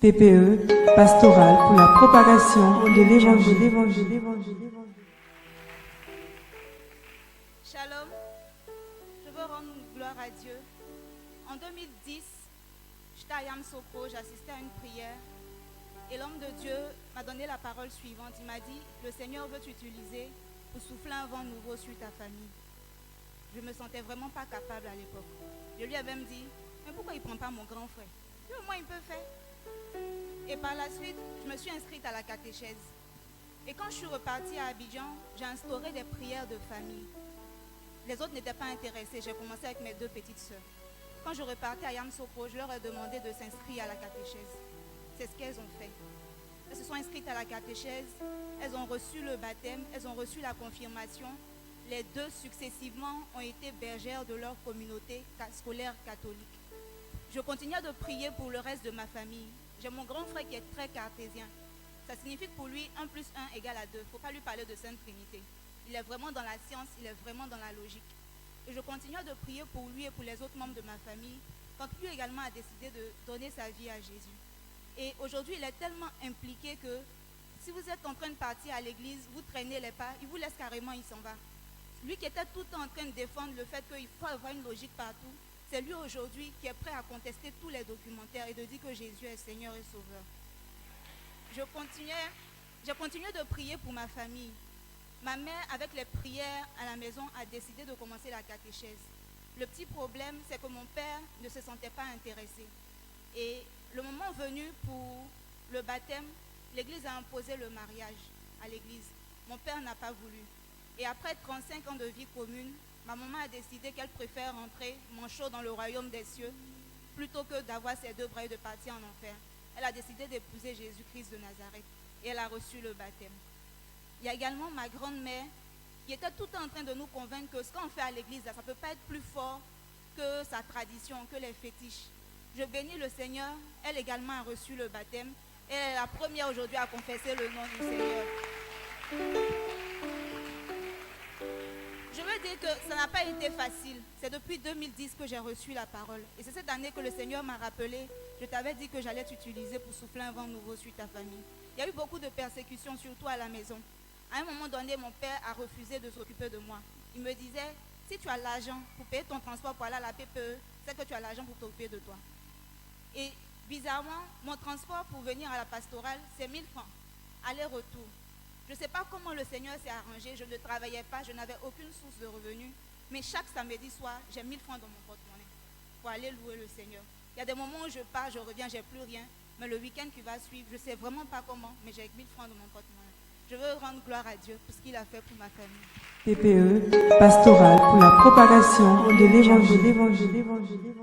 TPE, pastorale pour la propagation de l'évangile. Shalom, je veux rendre gloire à Dieu. En 2010, j'étais à Yamsokro, j'assistais à une prière et l'homme de Dieu m'a donné la parole suivante. Il m'a dit, le Seigneur veut t'utiliser pour souffler un vent nouveau sur ta famille. Je ne me sentais vraiment pas capable à l'époque. Je lui avais même dit, mais pourquoi il ne prend pas mon grand frère? Au moins il peut faire. Et par la suite, je me suis inscrite à la catéchèse. Et quand je suis repartie à Abidjan, j'ai instauré des prières de famille. Les autres n'étaient pas intéressés. J'ai commencé avec mes deux petites sœurs. Quand je repartais à Yamsokro, je leur ai demandé de s'inscrire à la catéchèse. C'est ce qu'elles ont fait. Elles se sont inscrites à la catéchèse, elles ont reçu le baptême, elles ont reçu la confirmation. Les deux successivement ont été bergères de leur communauté scolaire catholique. Je continuais de prier pour le reste de ma famille. J'ai mon grand frère qui est très cartésien. Ça signifie que pour lui, 1 plus 1 égale à 2. Il ne faut pas lui parler de Sainte Trinité. Il est vraiment dans la science, il est vraiment dans la logique. Et je continuais de prier pour lui et pour les autres membres de ma famille, quand lui également a décidé de donner sa vie à Jésus. Et aujourd'hui, il est tellement impliqué que si vous êtes en train de partir à l'église, vous traînez les pas, il vous laisse carrément, il s'en va. Lui qui était tout le temps en train de défendre le fait qu'il faut avoir une logique partout, c'est lui aujourd'hui qui est prêt à contester tous les documentaires et de dire que Jésus est Seigneur et Sauveur. J'ai continué de prier pour ma famille. Ma mère, avec les prières à la maison, a décidé de commencer la catéchèse. Le petit problème, c'est que mon père ne se sentait pas intéressé. Et le moment venu pour le baptême, l'église a imposé le mariage à l'église. Mon père n'a pas voulu. Et après 35 ans de vie commune, ma maman a décidé qu'elle préfère rentrer manchot dans le royaume des cieux plutôt que d'avoir ses deux bras et de partir en enfer. Elle a décidé d'épouser Jésus-Christ de Nazareth et elle a reçu le baptême. Il y a également ma grand-mère qui était tout le temps en train de nous convaincre que ce qu'on fait à l'église, ça ne peut pas être plus fort que sa tradition, que les fétiches. Je bénis le Seigneur, elle également a reçu le baptême et elle est la première aujourd'hui à confesser le nom du Seigneur. Je veux dire que ça n'a pas été facile. C'est depuis 2010 que j'ai reçu la parole. Et c'est cette année que le Seigneur m'a rappelé, je t'avais dit que j'allais t'utiliser pour souffler un vent nouveau sur ta famille. Il y a eu beaucoup de persécutions, surtout à la maison. À un moment donné, mon père a refusé de s'occuper de moi. Il me disait, si tu as l'argent pour payer ton transport pour aller à la PPE, c'est que tu as l'argent pour t'occuper de toi. Et bizarrement, mon transport pour venir à la pastorale, c'est 1000 francs, aller-retour. Je ne sais pas comment le Seigneur s'est arrangé, je ne travaillais pas, je n'avais aucune source de revenus, mais chaque samedi soir, j'ai 1000 francs dans mon porte-monnaie pour aller louer le Seigneur. Il y a des moments où je pars, je reviens, j'ai plus rien, mais le week-end qui va suivre, je ne sais vraiment pas comment, mais j'ai 1000 francs dans mon porte-monnaie. Je veux rendre gloire à Dieu pour ce qu'il a fait pour ma famille. TPE, pastorale pour la propagation de l'évangile.